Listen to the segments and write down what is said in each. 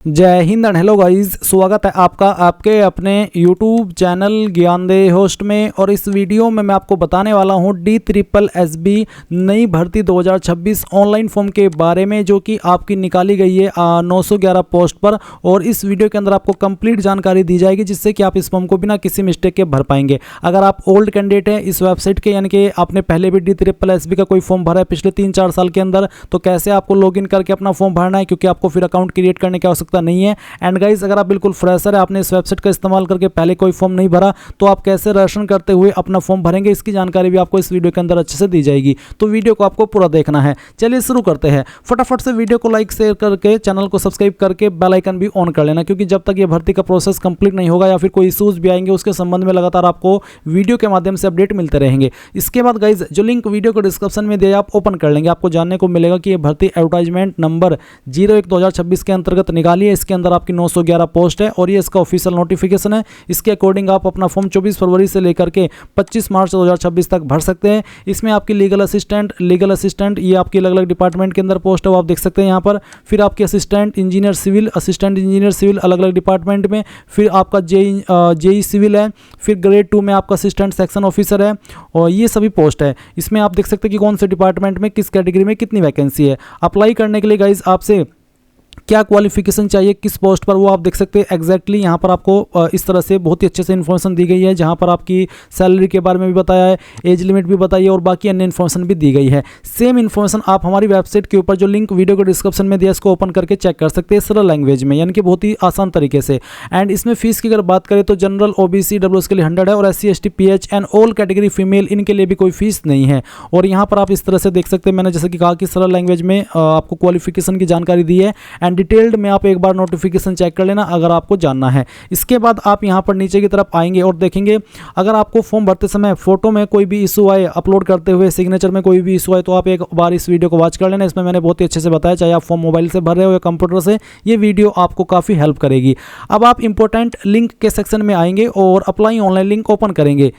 जय Hind and hello guys, स्वागत है आपका आपके अपने YouTube चैनल ज्ञानदेह होस्ट में। और इस वीडियो में मैं आपको बताने वाला हूं DSSB नई भर्ती 2026 ऑनलाइन फॉर्म के बारे में, जो कि आपकी निकाली गई है 911 पोस्ट पर। और इस वीडियो के अंदर आपको कंप्लीट जानकारी दी जाएगी, जिससे कि आप इस फॉर्म को बिना किसी मिस्टेक के भर पाएंगे। अगर आप ओल्ड कैंडिडेट हैं इस वेबसाइट के, यानी कि आपने पहले भी DSSB का कोई फॉर्म भरा है पिछले 3-4 साल के अंदर, तो कैसे आपको लॉगिन करके अपना फॉर्म भरना है, क्योंकि आपको फिर अकाउंट क्रिएट करने की आवश्यकता नहीं है। एंड गाइस, अगर आप बिल्कुल फ्रेशर है, आपने इस वेबसाइट का इस्तेमाल करके पहले कोई फॉर्म नहीं भरा, तो आप कैसे रजिस्ट्रेशन करते हुए अपना फॉर्म भरेंगे, इसकी जानकारी भी आपको इस वीडियो के अंदर अच्छे से दी जाएगी। तो वीडियो को आपको पूरा देखना है। चलिए शुरू करते हैं। फटाफट से वीडियो को लाइक शेयर करके चैनल को सब्सक्राइब करके बेल आइकन भी ऑन कर लेना, क्योंकि जब तक ये भर्ती का प्रोसेस कंप्लीट नहीं होगा या फिर कोई इशूज भी आएंगे, उसके संबंध में लगातार आपको वीडियो के माध्यम से अपडेट मिलते रहेंगे। इसके बाद गाइज, जो लिंक वीडियो को डिस्क्रिप्शन में दिया आप ओपन कर लेंगे, आपको जानने को मिलेगा कि ये भर्ती एडवर्टाइजमेंट नंबर 01/2026 के अंतर्गत निकाली है। इसके अंदर आपकी 911 पोस्ट है और ये इसका ऑफिशियल नोटिफिकेशन है। इसके अकॉर्डिंग आप अपना फॉर्म 24 फरवरी से लेकर के 25 मार्च 2026 तक भर सकते हैं। इसमें आपकी लीगल असिस्टेंट ये आपकी अलग अलग डिपार्टमेंट के अंदर पोस्ट है, वो आप देख सकते हैं यहाँ पर। फिर आपके असिस्टेंट इंजीनियर सिविल अलग अलग डिपार्टमेंट में। फिर आपका जेई सिविल है। फिर ग्रेड 2 में आपका असिस्टेंट सेक्शन ऑफिसर है। और ये सभी पोस्ट है। इसमें आप देख सकते हैं कि कौन से डिपार्टमेंट में किस कैटेगरी में कितनी वैकेंसी है। अप्लाई करने के लिए गाइज आपसे क्या क्वालिफिकेशन चाहिए किस पोस्ट पर, वो आप देख सकते हैं एग्जैक्टली। यहाँ पर आपको इस तरह से बहुत ही अच्छे से इन्फॉर्मेशन दी गई है, जहाँ पर आपकी सैलरी के बारे में भी बताया है, एज लिमिट भी बताई है और बाकी अन्य इन्फॉर्मेशन भी दी गई है। सेम इन्फॉर्मेशन आप हमारी वेबसाइट के ऊपर जो लिंक वीडियो के डिस्क्रिप्शन में दिया, इसको ओपन करके चेक कर सकते हैं सरल लैंग्वेज में, यानी कि बहुत ही आसान तरीके से। एंड इसमें फीस की अगर बात करें तो जनरल OBC WS के लिए 100 है, और SC ST PH and all category female इनके लिए भी कोई फीस नहीं है। और यहाँ पर आप इस तरह से देख सकते हैं, मैंने जैसे कि कहा कि सरल लैंग्वेज में आपको क्वालिफिकेशन की जानकारी दी है। एंड डिटेल्ड में आप एक बार नोटिफिकेशन चेक कर लेना अगर आपको जानना है। इसके बाद आप यहां पर नीचे की तरफ आएंगे और देखेंगे, अगर आपको फॉर्म भरते समय फोटो में कोई भी इशू आए, अपलोड करते हुए सिग्नेचर में कोई भी इशू आए, तो आप एक बार इस वीडियो को वॉच कर लेना। इसमें मैंने बहुत ही अच्छे से बताया, चाहे आप फॉर्म मोबाइल से भर रहे हो या कंप्यूटर से, ये वीडियो आपको काफ़ी हेल्प करेगी। अब आप इंपॉर्टेंट लिंक के सेक्शन में आएंगे और अप्लाई ऑनलाइन लिंक ओपन करेंगे।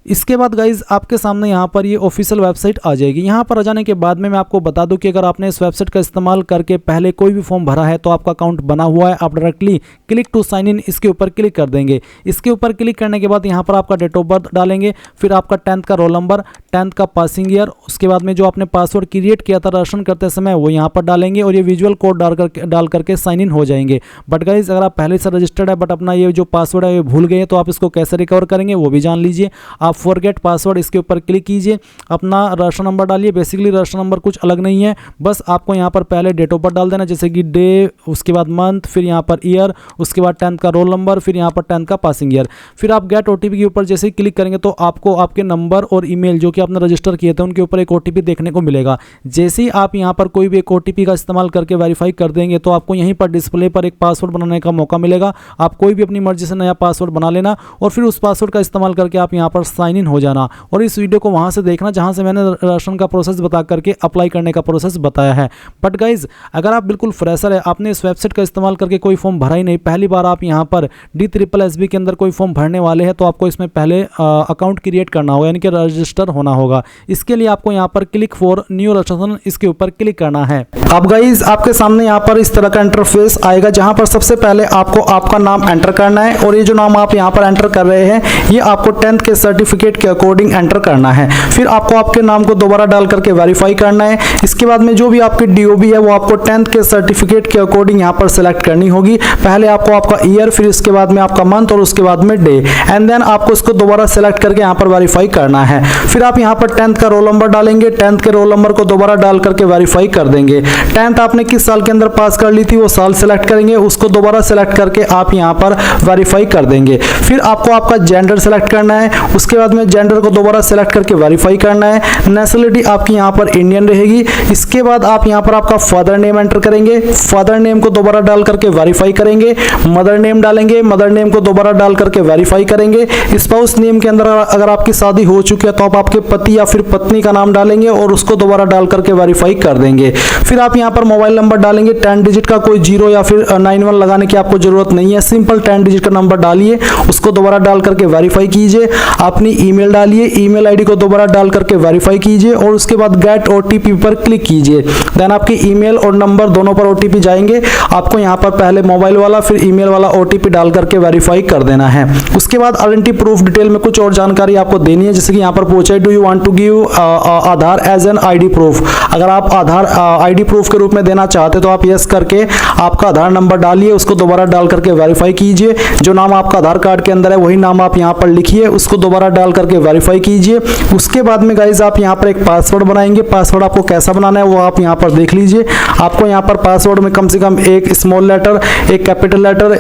इसके बाद गाइज आपके सामने यहाँ पर ये ऑफिशियल वेबसाइट आ जाएगी। यहाँ पर आ जाने के बाद में मैं आपको बता दूं कि अगर आपने इस वेबसाइट का इस्तेमाल करके पहले कोई भी फॉर्म भरा है तो आपका अकाउंट बना हुआ है। आप directly click to sign in इसके ऊपर क्लिक कर देंगे। इसके ऊपर क्लिक करने के बाद यहाँ पर आपका डेट ऑफ बर्थ डालेंगे, फिर आपका 10th का रोल नंबर, 10th का पासिंग ईयर, उसके बाद में जो आपने पासवर्ड क्रिएट किया था रजिस्ट्रेशन करते समय वो यहाँ पर डालेंगे और ये विजुअल कोड डाल करके साइन इन हो जाएंगे। बट गाइज, अगर आप पहले से रजिस्टर्ड है बट अपना ये जो पासवर्ड है ये भूल गए, तो आप इसको कैसे रिकवर करेंगे वो भी जान लीजिए। आप फॉरगेट पासवर्ड इसके ऊपर क्लिक कीजिए, अपना रजिस्टर नंबर डालिए। बेसिकली रजिस्टर नंबर कुछ अलग नहीं है, बस आपको यहाँ पर पहले डेट ऑफ बर्थ डाल देना, जैसे कि डे, उसके बाद मंथ, फिर यहाँ पर ईयर, उसके बाद 10th का रोल नंबर, फिर यहाँ पर 10th का पासिंग ईयर। फिर आप गेट OTP के ऊपर जैसे ही क्लिक करेंगे तो आपको आपके नंबर और ईमेल जो कि आपने रजिस्टर किए थे उनके ऊपर एक OTP देखने को मिलेगा। जैसे ही आप यहाँ पर कोई भी एक OTP का इस्तेमाल करके वेरीफाई कर देंगे तो आपको यहीं पर डिस्प्ले पर एक पासवर्ड बनाने का मौका मिलेगा। आप कोई भी अपनी मर्जी से नया पासवर्ड बना लेना और फिर उस पासवर्ड का इस्तेमाल करके आप यहाँ पर साइन इन हो जाना। और इस वीडियो को वहां से देखना जहां से मैंने रजिस्ट्रेशन का प्रोसेस बता करके अप्लाई करने का प्रोसेस बताया है। बट गाइज, अगर आप बिल्कुल फ्रेशर है, आपने इस वेबसाइट का इस्तेमाल करके कोई फॉर्म भरा ही नहीं, पहली बार आप यहां पर DSSB के अंदर कोई फॉर्म भरने वाले हैं, तो आपको इसमें पहले अकाउंट क्रिएट करना होगा, यानी कि रजिस्टर होना होगा। इसके लिए आपको यहाँ पर क्लिक फॉर न्यू रजिस्ट्रेशन इसके ऊपर क्लिक करना है। अब गाइज, आपके सामने यहाँ पर इस तरह का इंटरफेस आएगा, जहां पर सबसे पहले आपको आपका नाम एंटर करना है। और ये जो नाम आप यहाँ पर एंटर कर रहे हैं ये आपको 10th के सर्टिफिकेट के अकॉर्डिंग एंटर करना है। फिर आपको आपके नाम को दोबारा डाल करके वेरीफाई करना है। इसके बाद में जो भी आपकी DOB है वो आपको 10th के सर्टिफिकेट के अकॉर्डिंग यहाँ पर सिलेक्ट करनी होगी। पहले आपको आपका ईयर, फिर इसके बाद में आपका मंथ और उसके बाद में डे, एंड देन आपको इसको दोबारा सिलेक्ट करके यहाँ पर वेरीफाई करना है। फिर आप यहाँ पर 10th का रोल नंबर डालेंगे, 10th के रोल नंबर को दोबारा डाल करके वेरीफाई कर देंगे। 10th आपने किस साल के अंदर पास कर ली थी वो साल सिलेक्ट करेंगे, उसको दोबारा सिलेक्ट करके आप यहाँ पर वेरीफाई कर देंगे। फिर आपको आपका जेंडर सेलेक्ट करना है, उसके बाद में जेंडर को दोबारा सिलेक्ट करके वेरीफाई करना है। नेशनलिटी आपकी यहाँ पर इंडियन रहेगी। इसके बाद आप यहाँ पर आपका फादर नेम एंटर करेंगे, फादर नेम को दोबारा डाल करके वेरीफाई करेंगे। मदर नेम डालेंगे, मदर नेम को दोबारा डाल करके वेरीफाई करेंगे। स्पाउस नेम के अंदर अगर आपकी शादी हो चुकी है तो आप आपके पति या फिर पत्नी का नाम डालेंगे और उसको दोबारा डाल करके वेरीफाई कर देंगे। फिर आप यहाँ पर मोबाइल नंबर डालेंगे 10 डिजिट का, कोई 0 या फिर 91 लगाने की आपको जरूरत नहीं है, सिंपल 10 डिजिट का नंबर डालिए, उसको दोबारा डाल करके वेरीफाई कीजिए। अपनी ईमेल डालिए, ईमेल आईडी को दोबारा डाल करके वेरीफाई कीजिए और उसके बाद गेट ओटीपी पर क्लिक कीजिए। देन आपकी ईमेल और नंबर दोनों पर ओटीपी जाएंगे। आपको यहाँ पर पहले मोबाइल वाला फिर ईमेल वाला ओटीपी डाल करके वेरीफाई कर देना है। उसके बाद आइडेंटिटी प्रूफ डिटेल में कुछ और जानकारी आपको देनी है, जैसे कि यहाँ पर पूछा है do you want to give Aadhaar as an ID proof. अगर आप आधार आईडी प्रूफ के रूप में देना चाहते तो आप यस करके आपका आधार नंबर डालिए, उसको दोबारा डाल करके वेरीफाई कीजिए। जो नाम आपका आधार कार्ड के अंदर है वही नाम आप यहाँ पर लिखिए, उसको दोबारा डाल करके वेरीफाई कीजिए। उसके बाद में गाइज आप यहाँ पर एक पासवर्ड बनाएंगे। पासवर्ड आपको कैसा बनाना है वो आप यहाँ पर देख लीजिए। आपको यहाँ पर पासवर्ड में कम से कम एक स्मॉल लेटर, एक कैपिटल लेटर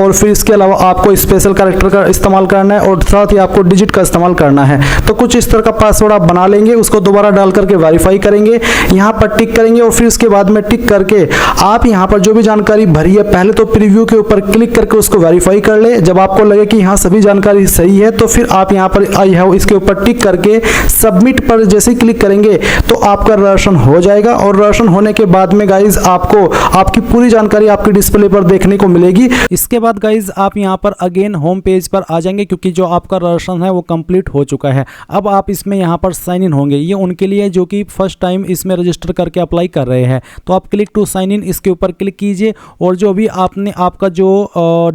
और फिर इसके अलावा आपको स्पेशल कैरेक्टर का इस्तेमाल करना है और साथ ही आपको डिजिट का इस्तेमाल करना है। तो कुछ इस तरह का पासवर्ड आप बना लेंगे, उसको दोबारा डाल करके वेरीफाई करेंगे, यहाँ पर टिक करेंगे और फिर इसके बाद में टिक करके आप यहाँ पर जो भी जानकारी भरी है पहले तो प्रीव्यू के ऊपर क्लिक करके उसको वेरीफाई कर ले। जब आपको लगे कि यहाँ सभी जानकारी सही है तो फिर आप यहाँ पर आई हैव इसके ऊपर टिक करके सबमिट पर जैसे ही क्लिक करेंगे तो आपका रजिस्ट्रेशन हो जाएगा और रजिस्ट्रेशन होने के बाद में गाइज आपको आपकी पूरी जानकारी आपके डिस्प्ले पर देखने को मिलेगी। इसके बाद गाइज आप यहाँ पर अगेन होम पेज पर आ जाएंगे क्योंकि जो आपका रजिस्ट्रेशन है वो कंप्लीट हो चुका है। अब आप इसमें यहाँ पर साइन इन होंगे। ये उनके लिए जो कि फर्स्ट टाइम इसमें रजिस्टर करके अप्लाई कर रहे हैं। तो आप क्लिक टू साइन इन इसके ऊपर क्लिक कीजिए और जो भी आपने आपका जो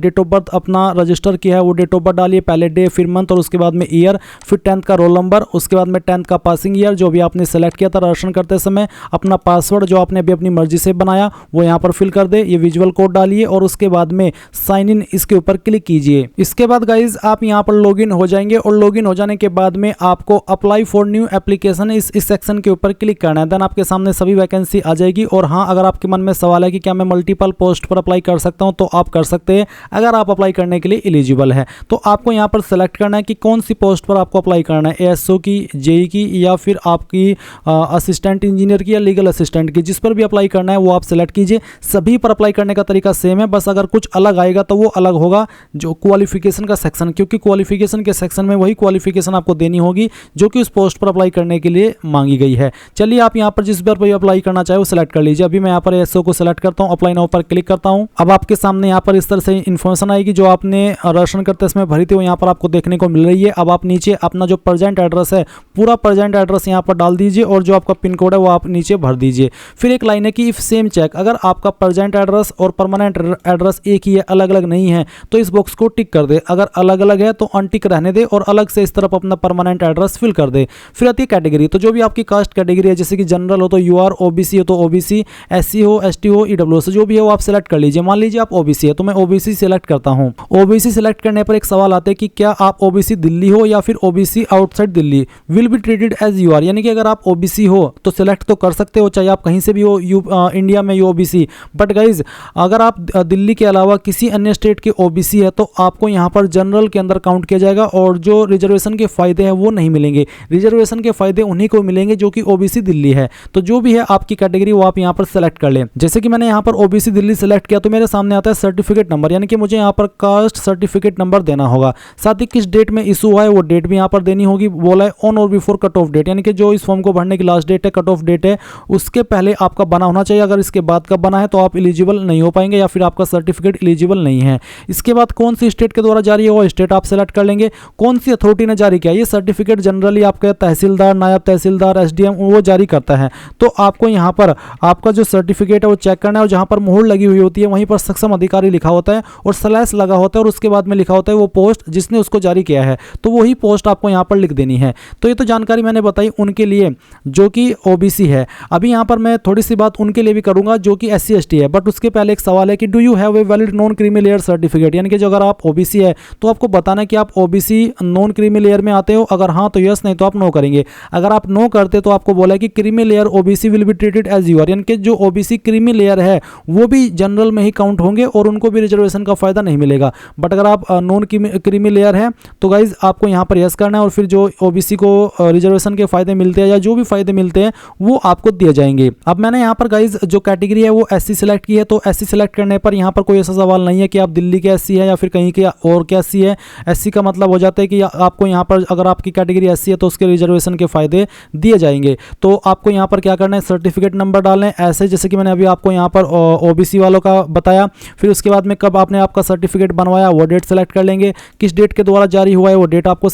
डेट ऑफ बर्थ अपना रजिस्टर किया है वो डेट ऑफ बर्थ डालिए, पहले डे फिर मंथ और उसके बाद में ईयर, फिर 10th का रोल नंबर, उसके बाद में 10th का पासिंग ईयर जो भी आपने सेलेक्ट किया था रजिस्ट्रेशन करते समय। अपना पासवर्ड जो आपने अभी अपनी मर्जी से बनाया वो यहाँ पर फिल कर दे। ये विजुअल कोड डालिए और उसके बाद में साइन इन इसके ऊपर क्लिक कीजिए। इसके बाद गाइज आप यहाँ पर लॉगिन हो जाएंगे और लॉगिन हो जाने के बाद में आपको अप्लाई फॉर न्यू एप्लीकेशन इस सेक्शन के ऊपर क्लिक करना है। देन आपके सामने सभी वैकेंसी आ जाएगी। और हाँ, अगर आपके मन में सवाल है कि क्या मैं मल्टीपल पोस्ट पर अप्लाई कर सकता हूँ तो आप कर सकते हैं अगर आप अप्लाई करने के लिए एलिजिबल है। तो आपको यहाँ पर सेलेक्ट करना है कि कौन सी पोस्ट पर आपको अप्लाई करना है, एएसओ की, जेई की या फिर आपकी असिस्टेंट इंजीनियर की या लीगल असिस्टेंट की। जिस पर भी अप्लाई करना है वो आप सेलेक्ट कीजिए। सभी पर अप्लाई करने का तरीका सेम है, बस अगर कुछ अलग आएगा तो वो अलग होगा जो क्वालिफिकेशन का सेक्शन, क्योंकि क्वालिफिकेशन के सेक्शन में वही क्वालिफिकेशन आपको देनी होगी जो कि उस पोस्ट पर अप्लाई करने के लिए मांगी गई है। चलिए आप यहाँ पर जिस पर भी अप्लाई करना चाहे वो सिलेक्ट कर लीजिए। अभी मैं यहाँ पर एएसओ को सिलेक्ट करता हूँ, अप्लाई नाउ पर क्लिक करता हूँ। अब आपके सामने यहाँ पर इस तरह से इन्फॉर्मेशन आएगी जो आपने रजिस्ट्रेशन करते समय भरी थी वो यहाँ पर आपको देखने को मिल रही है। अब आप नीचे अपना जो प्रेजेंट एड्रेस है पूरा प्रेजेंट एड्रेस यहाँ पर डाल दीजिए और जो आपका पिन कोड है वो आप नीचे भर दीजिए। फिर एक लाइन है कि इफ सेम चेक, अगर आपका प्रेजेंट एड्रेस और परमानेंट एड्रेस एक ही है, अलग अलग नहीं है तो इस बॉक्स को टिक कर दे। अगर अलग अलग है तो अनटिक रहने दे और अलग से इस तरफ अपना परमानेंट एड्रेस फिल कर दे। फिर आती है कैटेगरी, तो जो भी आपकी कास्ट कैटेगरी है, जैसे कि जनरल हो तो यूआर, ओबीसी हो तो ओबीसी, एससी हो, एसटी हो, ईडब्ल्यूएस जो भी है वो आप सिलेक्ट कर लीजिए। मान लीजिए आप ओबीसी है तो मैं ओबीसी सिलेक्ट करता हूं। ओबीसी सिलेक्ट करने पर एक सवाल आता है कि क्या आप ओबीसी दिल्ली हो या फिर OBC outside Delhi, will be treated as UR. यानी कि अगर आप ओबीसी हो तो सिलेक्ट तो कर सकते हो चाहे आप कहीं से भी हो इंडिया में ओबीसी, बट गाइज अगर आप दिल्ली के अलावा किसी अन्य स्टेट के ओबीसी है तो आपको यहाँ पर जनरल के अंदर काउंट किया जाएगा और जो रिजर्वेशन के फायदे हैं वो नहीं मिलेंगे। रिजर्वेशन के फायदे उन्हीं को मिलेंगे जो कि ओबीसी दिल्ली है। तो जो भी है आपकी कैटेगरी वो आप यहाँ पर सेलेक्ट कर लें। जैसे कि मैंने यहाँ पर ओबीसी दिल्ली सेलेक्ट किया तो मेरे सामने आता है सर्टिफिकेट नंबर, यानी कि मुझे यहाँ पर कास्ट सर्टिफिकेट नंबर देना होगा। साथ ही किस डेट में इशू हुआ है वो डेट भी यहाँ पर देनी होगी। बोला है ऑन और बिफोर कट ऑफ डेट, यानी कि जो इस फॉर्म को भरने की लास्ट डेट है, कट ऑफ डेट है, उसके पहले आपका बना होना चाहिए। अगर इसके बाद का बना है तो आप एलिजिबल नहीं हो पाएंगे या फिर आपका सर्टिफिकेट एलिजिबल नहीं है। इसके बाद कौन सी स्टेट के द्वारा जारी है वो स्टेट आप सेलेक्ट कर लेंगे। कौन सी अथॉरिटी ने जारी किया, ये सर्टिफिकेट जनरली आपके तहसीलदार, नायब तहसीलदार, एसडीएम वो जारी करता है। तो आपको यहाँ पर आपका जो सर्टिफिकेट है वो चेक करना है और जहाँ पर मोहर लगी हुई होती है वहीं पर सक्षम अधिकारी लिखा होता है और स्लैश लगा होता है और उसके बाद में लिखा होता है वो पोस्ट जिसने उसको जारी किया है, तो वही पोस्ट आपको यहाँ पर लिख देनी है। तो ये तो जानकारी मैंने बताई उनके लिए जो कि ओबीसी है। अभी यहाँ पर मैं थोड़ी सी बात उनके लिए भी करूंगा जो कि एससी एसटी है, बट उसके पहले एक सवाल है कि do you have a valid non creamy layer certificate, यानी कि जो अगर आप ओबीसी है तो आपको बताना है कि आप ओबीसी नॉन क्रीमी लेयर में आते हो। अगर हाँ तो यस, नहीं तो आप नो करेंगे। अगर आप नो करते तो आपको बोला है कि creamy layer OBC will be treated as UR, यानी कि जो ओबीसी क्रीमी लेयर है वो भी जनरल में ही काउंट होंगे और उनको भी रिजर्वेशन का फायदा नहीं मिलेगा। बट अगर आप नॉन क्रीमी लेयर है तो गाइज आपको यहाँ पर यस करना है और फिर जो ओबीसी को रिजर्वेशन के फायदे मिलते हैं या जो भी फायदे मिलते हैं वो आपको दिए जाएंगे। अब मैंने यहाँ पर गाइज जो कैटेगरी है वो एससी सिलेक्ट की है, तो एससी सिलेक्ट करने पर यहाँ पर कोई ऐसा सवाल नहीं है कि आप दिल्ली के एससी है या फिर कहीं के और के एससी है। एससी का मतलब हो जाता है कि आपको यहाँ पर अगर आपकी कैटेगरी SC है तो उसके रिजर्वेशन के फायदे दिए जाएंगे। तो आपको यहाँ पर क्या करना है, सर्टिफिकेट नंबर डालना है ऐसे जैसे कि मैंने अभी आपको यहाँ पर OBC वालों का बताया। फिर उसके बाद में कब आपने आपका सर्टिफिकेट बनवाया वो डेट सेलेक्ट कर लेंगे, किस डेट के द्वारा जारी हुआ है वो डेट आपको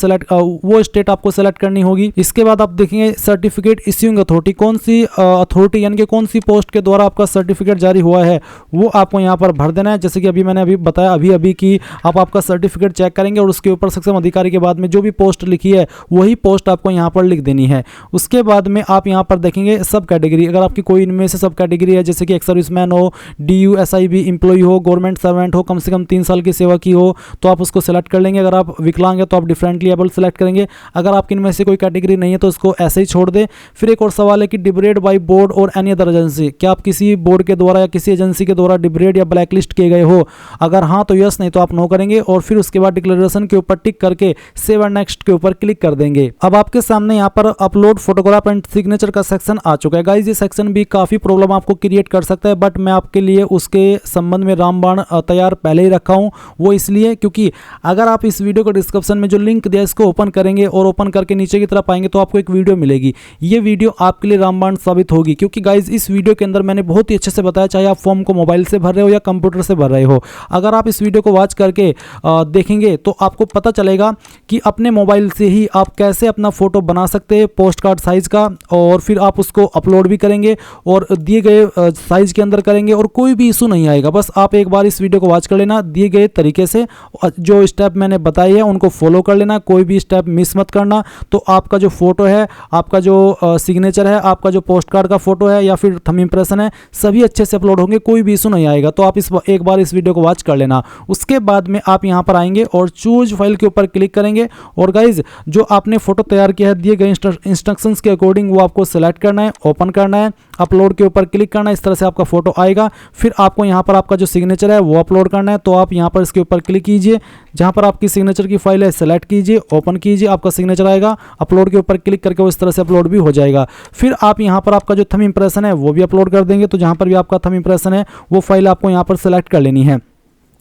वो स्टेट आपको सेलेक्ट करनी होगी। इसके बाद आप देखेंगे सर्टिफिकेट इश्यूइंग अथॉरिटी, कौन सी अथॉरिटी यानी कि कौन सी पोस्ट के द्वारा आपका सर्टिफिकेट जारी हुआ है वो आपको यहाँ पर भर देना है। जैसे कि अभी मैंने बताया अभी कि आप आपका सर्टिफिकेट चेक करेंगे और उसके ऊपर सक्षम अधिकारी के बाद में जो भी पोस्ट लिखी है वही पोस्ट आपको यहाँ पर लिख देनी है। उसके बाद में आप यहाँ पर देखेंगे सब कैटेगरी, अगर आपकी कोई इनमें से सब कैटेगरी है जैसे कि एक सर्विसमैन हो, DU SIB एम्प्लॉय हो, गवर्नमेंट सर्वेंट हो, कम से कम 3 साल की सेवा की हो तो आप उसको सेलेक्ट कर लेंगे। अगर आप विकलांग है तो आप डिफरेंटली एबल सेलेक्ट करेंगे। अगर आपकी इनमें से कोई कैटेगरी नहीं है तो इसको ऐसे ही छोड़ दें। फिर एक और सवाल है कि डिबरेड बाय बोर्ड और एनी अदर एजेंसी, क्या आप किसी बोर्ड के द्वारा या किसी एजेंसी के द्वारा डिबरेड या ब्लैक लिस्ट किए गए हो, अगर हाँ तो यस, नहीं तो आप नो करेंगे। और फिर उसके बाद डिक्लेरेशन के ऊपर टिक करके सेव एंड नेक्स्ट के ऊपर क्लिक कर देंगे। अब आपके सामने यहाँ पर अपलोड फोटोग्राफ एंड सिग्नेचर का सेक्शन आ चुका है। गाइज ये सेक्शन भी काफी प्रॉब्लम आपको क्रिएट कर सकता है, बट मैं आपके लिए उसके संबंध में रामबाण तैयार पहले ही रखा हूं। वो इसलिए क्योंकि अगर आप इस वीडियो को डिस्क्रिप्शन में जो लिंक दिया इसको ओपन करेंगे और ओपन करके नीचे की तरफ आएंगे तो आपको एक वीडियो मिलेगी। ये वीडियो आपके लिए रामबाण साबित होगी क्योंकि गाइज इस वीडियो के अंदर मैंने बहुत ही अच्छे से बताया, चाहे आप फॉर्म को मोबाइल से भर रहे हो या कंप्यूटर से भर रहे हो। अगर आप इस वीडियो को वॉच करके देखेंगे तो आपको पता चलेगा कि अपने मोबाइल से ही आप कैसे अपना फोटो बना सकते हैं पोस्ट कार्ड साइज का, और फिर आप उसको अपलोड भी करेंगे और दिए गए साइज के अंदर करेंगे और कोई भी इशू नहीं आएगा। बस आप एक बार इस वीडियो को वॉच कर लेना, दिए गए तरीके से जो स्टेप मैंने बताए हैं उनको फॉलो कर लेना, कोई भी स्टेप मिस मत करना। तो आपका जो फोटो है, आपका जो सिग्नेचर है, आपका जो पोस्ट कार्ड का फोटो है या फिर थंब इंप्रेशन है, सभी अच्छे से अपलोड होंगे, कोई भी इशू नहीं आएगा। तो आप एक बार इस वीडियो को वॉच कर लेना। उसके बाद में आप यहां पर आएंगे और चूज फाइल के ऊपर क्लिक करेंगे और गाइज जो आपने फोटो तैयार किया है दिए गए इंस्ट्रक्शंस के अकॉर्डिंग वो आपको सेलेक्ट करना है, ओपन करना है, अपलोड के ऊपर क्लिक करना है। इस तरह से आपका फोटो आएगा। फिर आपको यहां पर आपका जो सिग्नेचर है वो अपलोड करना है। तो आप यहां पर इसके ऊपर क्लिक कीजिए, जहां पर आपकी सिग्नेचर की फाइल है सेलेक्ट कीजिए, ओपन कीजिए, आपका सिग्नेचर आएगा। अपलोड के ऊपर क्लिक करके वो इस तरह से अपलोड भी हो जाएगा। फिर आप यहां पर आपका जो थंब इंप्रेशन है वो भी अपलोड कर देंगे। तो जहां पर भी आपका थंब इंप्रेशन है वो फाइल आपको यहां पर सेलेक्ट कर लेनी है।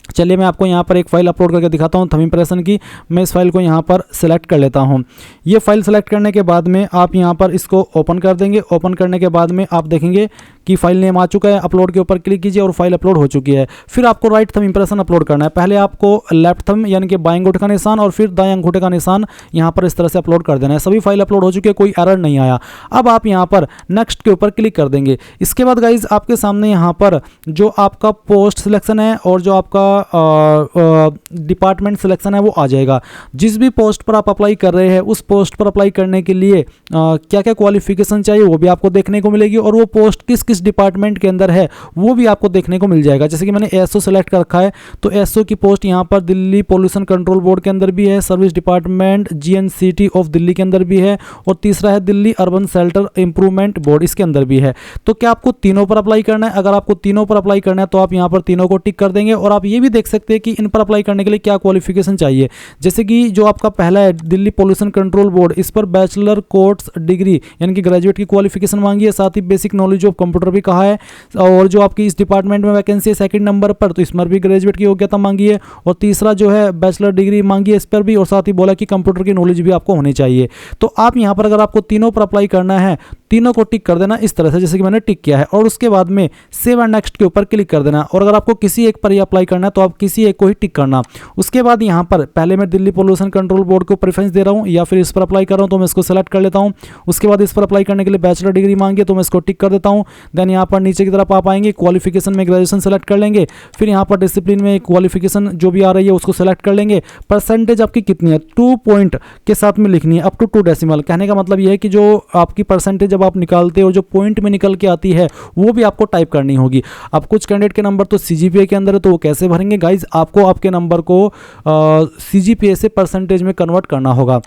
चलिए मैं आपको यहाँ पर एक फाइल अपलोड करके दिखाता हूँ थंब इंप्रेशन की। मैं इस फाइल को यहाँ पर सिलेक्ट कर लेता हूँ। ये फाइल सेलेक्ट करने के बाद में आप यहाँ पर इसको ओपन कर देंगे। ओपन करने के बाद में आप देखेंगे कि फाइल नेम आ चुका है। अपलोड के ऊपर क्लिक कीजिए और फाइल अपलोड हो चुकी है। फिर आपको राइट थंब इंप्रेशन अपलोड करना है। पहले आपको लेफ्ट थंब यानी कि बाएं अंगूठे का निशान और फिर दाएं अंगूठे का निशान यहाँ पर इस तरह से अपलोड कर देना है। सभी फाइल अपलोड हो चुकी है, कोई एरर नहीं आया। अब आप यहाँ पर नेक्स्ट के ऊपर क्लिक कर देंगे। इसके बाद गाइज आपके सामने यहाँ पर जो आपका पोस्ट सिलेक्शन है और जो आपका डिपार्टमेंट सिलेक्शन है वो आ जाएगा। जिस भी पोस्ट पर आप अप्लाई कर रहे हैं उस पोस्ट पर अप्लाई करने के लिए क्या क्या क्वालिफिकेशन चाहिए वो भी आपको देखने को मिलेगी और वो पोस्ट किस किस डिपार्टमेंट के अंदर है वो भी आपको देखने को मिल जाएगा। जैसे कि मैंने एसओ सेलेक्ट कर रखा है तो एसओ की पोस्ट यहाँ पर दिल्ली पोल्यूशन कंट्रोल बोर्ड के अंदर भी है, service department GNCT of Delhi के अंदर भी है और तीसरा है Delhi urban shelter improvement board, इसके अंदर भी है। तो क्या आपको तीनों पर अप्लाई करना है? अगर आपको तीनों पर अप्लाई करना है तो आप यहाँ पर तीनों को टिक कर देंगे और आप ये भी देख सकते हैं कि इन पर अप्लाई करने के लिए क्या क्वालिफिकेशन चाहिए। जैसे कि जो आपका पहला है दिल्ली पोल्यूशन कंट्रोल बोर्ड, इस पर बैचलर कोर्स डिग्री यानी कि ग्रेजुएट की क्वालिफिकेशन मांगी है, साथ ही बेसिक नॉलेज ऑफ कंप्यूटर भी कहा है। और जो आपकी इस डिपार्टमेंट में वैकेंसी है सेकंड नंबर पर तो इसमें भी ग्रेजुएट की योग्यता मांगी है और तीसरा जो है बैचलर डिग्री मांगी है इस पर भी, और साथ ही बोला कि कंप्यूटर की नॉलेज भी आपको होनी चाहिए। तो आप यहाँ पर अगर आपको तीनों पर अप्लाई करना है तीनों को टिक कर देना इस तरह से जैसे कि मैंने टिक किया है और उसके बाद में सेव एंड नेक्स्ट के ऊपर क्लिक कर देना। और अगर आपको किसी एक पर ही अप्लाई करना है तो आप किसी एक को ही टिक करना। उसके बाद यहाँ पर पहले मैं दिल्ली पोल्यूशन कंट्रोल बोर्ड को प्रेफरेंस दे रहा हूँ या फिर इस पर अप्लाई कर रहा हूँ तो मैं इसको सेलेक्ट कर लेता हूँ। उसके बाद इस पर अप्लाई करने के लिए बैचलर डिग्री मांगी है तो मैं इसको टिक कर देता हूँ। देन यहाँ पर नीचे की तरफ आप आएंगे, क्वालिफिकेशन में ग्रेजुएशन सेलेक्ट कर लेंगे। फिर यहाँ पर डिसिप्लिन में क्वालिफिकेशन जो भी आ रही है उसको सेलेक्ट कर लेंगे। परसेंटेज आपकी कितनी है 2 पॉइंट के साथ में लिखनी है, अप टू 2 डेसिमल। कहने का मतलब यह है कि जो आपकी परसेंटेज जब आप निकालते हो जो पॉइंट में निकल के आती है वो भी आपको टाइप करनी होगी। अब कुछ कैंडिडेट के नंबर तो CGPA के अंदर है तो वो कैसे भरेंगे गाइज, आपको आपके नंबर को CGPA से परसेंटेज में कन्वर्ट करना होगा।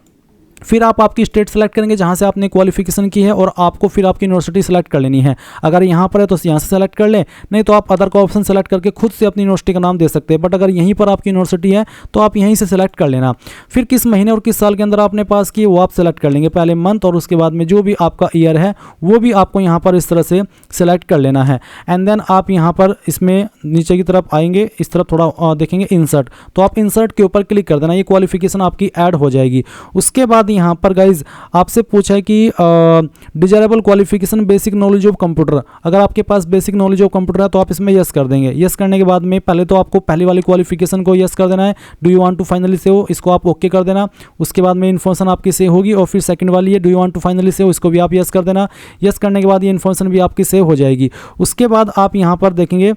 फिर आप आपकी स्टेट सेलेक्ट करेंगे जहां से आपने क्वालिफिकेशन की है और आपको फिर आपकी यूनिवर्सिटी सेलेक्ट कर लेनी है। अगर यहां पर है तो यहां से सेलेक्ट कर लें, नहीं तो आप अदर का ऑप्शन सेलेक्ट करके खुद से अपनी यूनिवर्सिटी का नाम दे सकते हैं। बट अगर यहीं पर आपकी यूनिवर्सिटी है तो आप यहीं से सेलेक्ट कर लेना। फिर किस महीने और किस साल के अंदर आपने पास किए वो आप सेलेक्ट कर लेंगे, पहले मंथ और उसके बाद में जो भी आपका ईयर है वो भी आपको यहाँ पर इस तरह से सेलेक्ट कर लेना है। एंड देन आप यहाँ पर इसमें नीचे की तरफ आएंगे, इस तरफ थोड़ा देखेंगे इंसर्ट, तो आप इंसर्ट के ऊपर क्लिक कर देना, ये क्वालिफिकेशन आपकी ऐड हो जाएगी। उसके बाद बाद यहाँ पर गाइज आपसे पूछा है कि desirable qualification basic knowledge of computer. अगर आपके पास बेसिक नॉलेज ऑफ कंप्यूटर है तो आप इसमें यस कर देंगे। यस करने के बाद में पहले तो आपको पहली वाली क्वालिफिकेशन को यस कर देना है, do you want to finally save, इसको आप ओके कर देना। उसके बाद में इन्फॉर्मेशन आपकी सेव होगी। और फिर सेकंड वाली है do you want to finally save, इसको भी आप यस कर देना। यस करने के बाद ये इन्फॉर्मेशन भी आपकी सेव हो जाएगी। उसके बाद आप यहाँ पर देखेंगे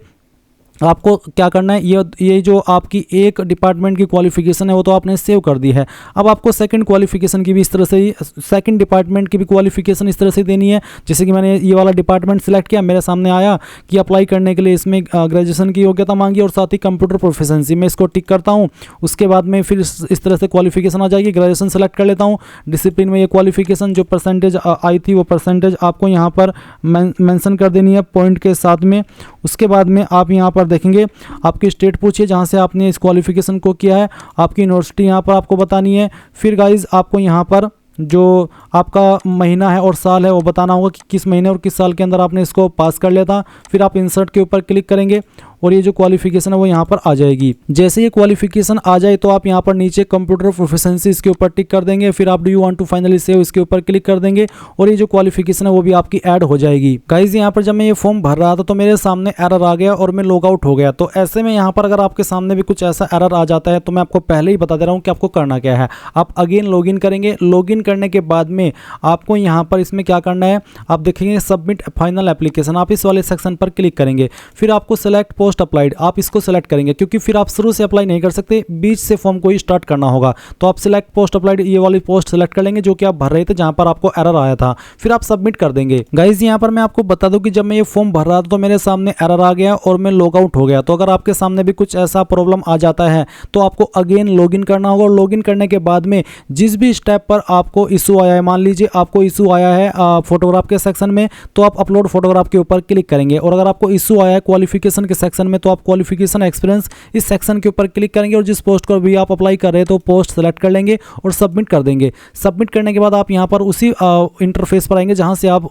आपको क्या करना है, ये जो आपकी एक डिपार्टमेंट की क्वालिफिकेशन है वो तो आपने सेव कर दी है। अब आपको सेकंड क्वालिफिकेशन की भी इस तरह से ही, सेकंड डिपार्टमेंट की भी क्वालिफिकेशन इस तरह से देनी है। जैसे कि मैंने ये वाला डिपार्टमेंट सेलेक्ट किया, मेरे सामने आया कि अप्लाई करने के लिए इसमें ग्रेजुएशन की योग्यता मांगी और साथ ही कंप्यूटर प्रोफिशिएंसी, मैं इसको टिक करता हूँ। उसके बाद में फिर इस तरह से क्वालिफिकेशन आ जाएगी। ग्रेजुएशन सेलेक्ट कर लेता हूँ। डिसिप्लिन में ये क्वालिफिकेशन जो परसेंटेज आई थी वो परसेंटेज आपको यहाँ पर मेंशन कर देनी है पॉइंट के साथ में। उसके बाद में आप यहाँ पर देखेंगे आपकी स्टेट पूछिए जहाँ से आपने इस क्वालिफिकेशन को किया है, आपकी यूनिवर्सिटी यहाँ पर आपको बतानी है। फिर गाइज आपको यहाँ पर जो आपका महीना है और साल है वो बताना होगा कि किस महीने और किस साल के अंदर आपने इसको पास कर लिया था। फिर आप इंसर्ट के ऊपर क्लिक करेंगे और ये जो क्वालिफिकेशन है वो यहाँ पर आ जाएगी। जैसे ये क्वालिफिकेशन आ जाए तो आप यहाँ पर नीचे कंप्यूटर प्रोफिशिएंसी इसके ऊपर टिक कर देंगे। फिर आप do you want to finally save इसके ऊपर क्लिक कर देंगे और ये जो क्वालिफिकेशन है वो भी आपकी ऐड हो जाएगी। गाइज यहाँ पर जब मैं ये फॉर्म भर रहा था तो मेरे सामने एरर आ गया और मैं लॉग आउट हो गया। तो ऐसे में यहाँ पर अगर आपके सामने भी कुछ ऐसा एरर आ जाता है तो मैं आपको पहले ही बता दे रहा हूँ कि आपको करना क्या है। आप अगेन लॉगिन करेंगे। लॉगिन करने के बाद में आपको यहाँ पर इसमें क्या करना है, आप देखेंगे सबमिट फाइनल एप्लीकेशन, आप इस वाले सेक्शन पर क्लिक करेंगे। फिर आपको सेलेक्ट पोस्ट अप्लाइड, आप इसको सेलेक्ट करेंगे क्योंकि फिर आप शुरू से अप्लाई नहीं कर सकते, बीच से फॉर्म को ही स्टार्ट करना होगा। तो आप सिलेक्ट पोस्ट अप्लाइड ये वाली पोस्ट सेलेक्ट कर लेंगे जो कि आप भर रहे थे जहां पर आपको एरर आया था। फिर आप सबमिट कर देंगे। गाइज यहाँ पर मैं आपको बता दूं कि जब मैं ये फॉर्म भर रहा था तो मेरे सामने एरर आ गया और मैं लॉग आउट हो गया। तो अगर आपके सामने भी कुछ ऐसा प्रॉब्लम आ जाता है तो आपको अगेन लॉगिन करना होगा। और लॉगिन करने के बाद में जिस भी स्टेप पर आपको इशू आया है, मान लीजिए आपको इशू आया है फोटोग्राफ के सेक्शन में, तो आप अपलोड फोटोग्राफ के ऊपर क्लिक करेंगे। और अगर आपको इशू आया है क्वालिफिकेशन के सेक्शन में तो आप क्वालिफिकेशन एक्सपीरियंस इस सेक्शन के ऊपर क्लिक करेंगे और जिस पोस्ट को भी आप अप्लाई कर रहे हैं तो पोस्ट सेलेक्ट कर लेंगे और सबमिट कर देंगे। सबमिट करने के बाद आप यहां पर उसी इंटरफेस पर आएंगे जहां से आप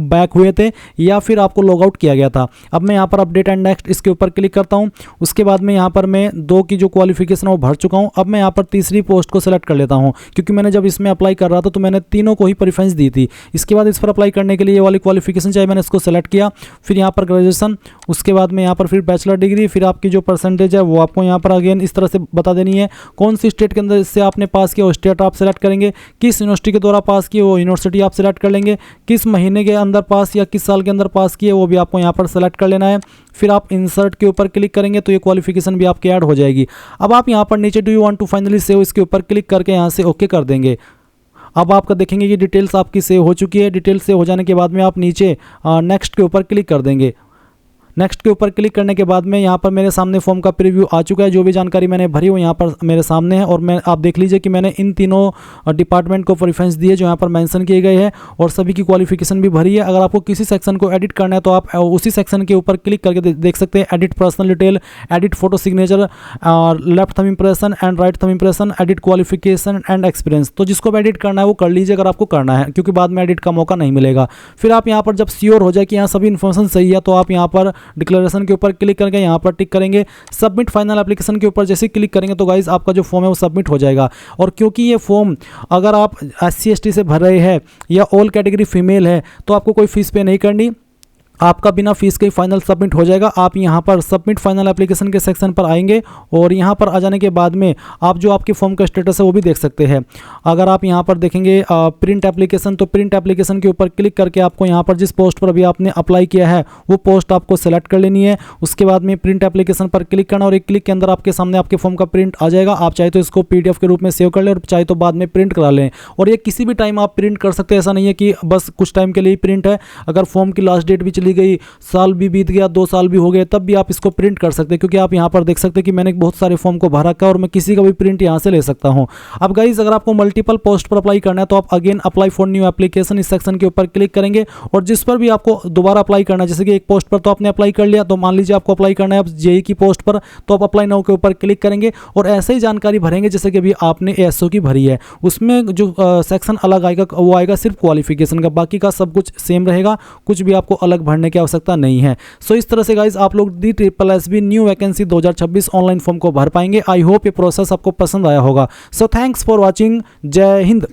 बैक हुए थे या फिर आपको लॉग आउट किया गया था। अब मैं यहां पर अपडेट एंड नेक्स्ट इसके ऊपर क्लिक करता हूं। उसके बाद में यहां पर मैं 2 की जो क्वालिफिकेशन है वो भर चुका हूं। अब मैं यहां पर तीसरी पोस्ट को सेलेक्ट कर लेता हूं क्योंकि मैंने जब इसमें अप्लाई कर रहा था तो मैंने तीनों को ही प्रेफरेंस दी थी। इसके बाद इस पर अप्लाई करने के लिए ये वाली क्वालिफिकेशन चाहिए, मैंने इसको सेलेक्ट किया। फिर यहाँ पर ग्रेजुएशन, उसके बाद में यहाँ पर फिर बैचलर डिग्री, फिर आपकी जो परसेंटेज है वो आपको यहाँ पर अगेन इस तरह से बता देनी है। कौन सी स्टेट के अंदर इससे आपने पास किया वो स्टेट आप सेलेक्ट करेंगे। किस यूनिवर्सिटी के द्वारा पास किए वो यूनिवर्सिटी आप सेलेक्ट कर लेंगे। किस महीने के अंदर पास या किस साल के अंदर पास किए वो भी आपको यहाँ पर सेलेक्ट कर लेना है। फिर आप इंसर्ट के ऊपर क्लिक करेंगे तो ये क्वालिफिकेशन भी आपकी ऐड हो जाएगी। अब आप यहाँ पर नीचे do you want to finally save इसके ऊपर क्लिक करके यहाँ से ओके कर देंगे। अब आपका देखेंगे कि डिटेल्स आपकी सेव हो चुकी है। डिटेल्स सेव हो जाने के बाद में आप नीचे नेक्स्ट के ऊपर क्लिक कर देंगे। नेक्स्ट के ऊपर क्लिक करने के बाद में यहाँ पर मेरे सामने फॉर्म का प्रीव्यू आ चुका है। जो भी जानकारी मैंने भरी वो यहाँ पर मेरे सामने है और आप देख लीजिए कि मैंने इन तीनों डिपार्टमेंट को प्रेफरेंस दिए जो यहाँ पर मेंशन किए गए हैं और सभी की क्वालिफिकेशन भी भरी है। अगर आपको किसी सेक्शन को एडिट करना है तो आप उसी सेक्शन के ऊपर क्लिक करके देख सकते हैं। Edit personal detail, edit photo signature, left thumb impression and right thumb impression, edit qualification and experience. तो जिसको भी एडिट करना है वो कर लीजिए अगर आपको करना है, क्योंकि बाद में एडिट का मौका नहीं मिलेगा। फिर आप यहाँ पर जब श्योर हो जाए कि यहाँ सभी इन्फॉर्मेशन सही है तो आप यहाँ पर डिक्लेरेशन के ऊपर क्लिक करके यहाँ पर टिक करेंगे। सबमिट फाइनल एप्लीकेशन के ऊपर जैसे क्लिक करेंगे तो गाइज आपका जो फॉर्म है वो सबमिट हो जाएगा। और क्योंकि ये फॉर्म अगर आप SC ST से भर रहे हैं या ऑल कैटेगरी फीमेल है तो आपको कोई फीस पे नहीं करनी, आपका बिना फीस के फाइनल सबमिट हो जाएगा। आप यहाँ पर सबमिट फाइनल एप्लीकेशन के सेक्शन पर आएंगे और यहाँ पर आ जाने के बाद में आप जो आपके फॉर्म का स्टेटस है वो भी देख सकते हैं। अगर आप यहाँ पर देखेंगे प्रिंट एप्लीकेशन, तो प्रिंट एप्लीकेशन के ऊपर क्लिक करके आपको यहाँ पर जिस पोस्ट पर अभी आपने अप्लाई किया है वो पोस्ट आपको सेलेक्ट कर लेनी है। उसके बाद में प्रिंट एप्लीकेशन पर क्लिक करना और एक क्लिक के अंदर आपके सामने आपके फॉर्म का प्रिंट आ जाएगा। आप चाहे तो इसको PDF के रूप में सेव कर लें और चाहे तो बाद में प्रिंट करा लें। और ये किसी भी टाइम आप प्रिंट कर सकते हैं, ऐसा नहीं है कि बस कुछ टाइम के लिए प्रिंट है। अगर फॉर्म की लास्ट डेट भी चली गई, साल भी बीत गया, 2 साल भी हो गए, तब भी आप इसको प्रिंट कर सकते हैं। क्योंकि आप यहाँ पर देख सकते हैं कि मैंने बहुत सारे फॉर्म को भर रखा है और मैं किसी का भी प्रिंट यहाँ से ले सकता हूँ। अब गाइज अगर आपको मल्टीपल पोस्ट पर अप्लाई करना है तो आप again apply for new application इस सेक्शन के ऊपर क्लिक करेंगे और जिस पर भी आपको दोबारा अप्लाई करना है, जैसे कि एक पोस्ट पर तो आपने अप्लाई कर लिया, तो मान लीजिए आपको अप्लाई करना है अब JEE की पोस्ट पर, तो आप अप्लाई नाउ के ऊपर क्लिक करेंगे और ऐसे ही जानकारी भरेंगे जैसे कि अभी आपने ASO की भरी है। उसमें जो सेक्शन अलग आएगा वो आएगा सिर्फ क्वालिफिकेशन का, बाकी का सब कुछ सेम रहेगा, कुछ भी आपको अलग भरने की आवश्यकता नहीं है। सो इस तरह से गाइज आप लोग DSSB new vacancy 2026 online form को भर पाएंगे। आई होप ये प्रोसेस आपको पसंद आया होगा। So thanks for watching. जय हिंद।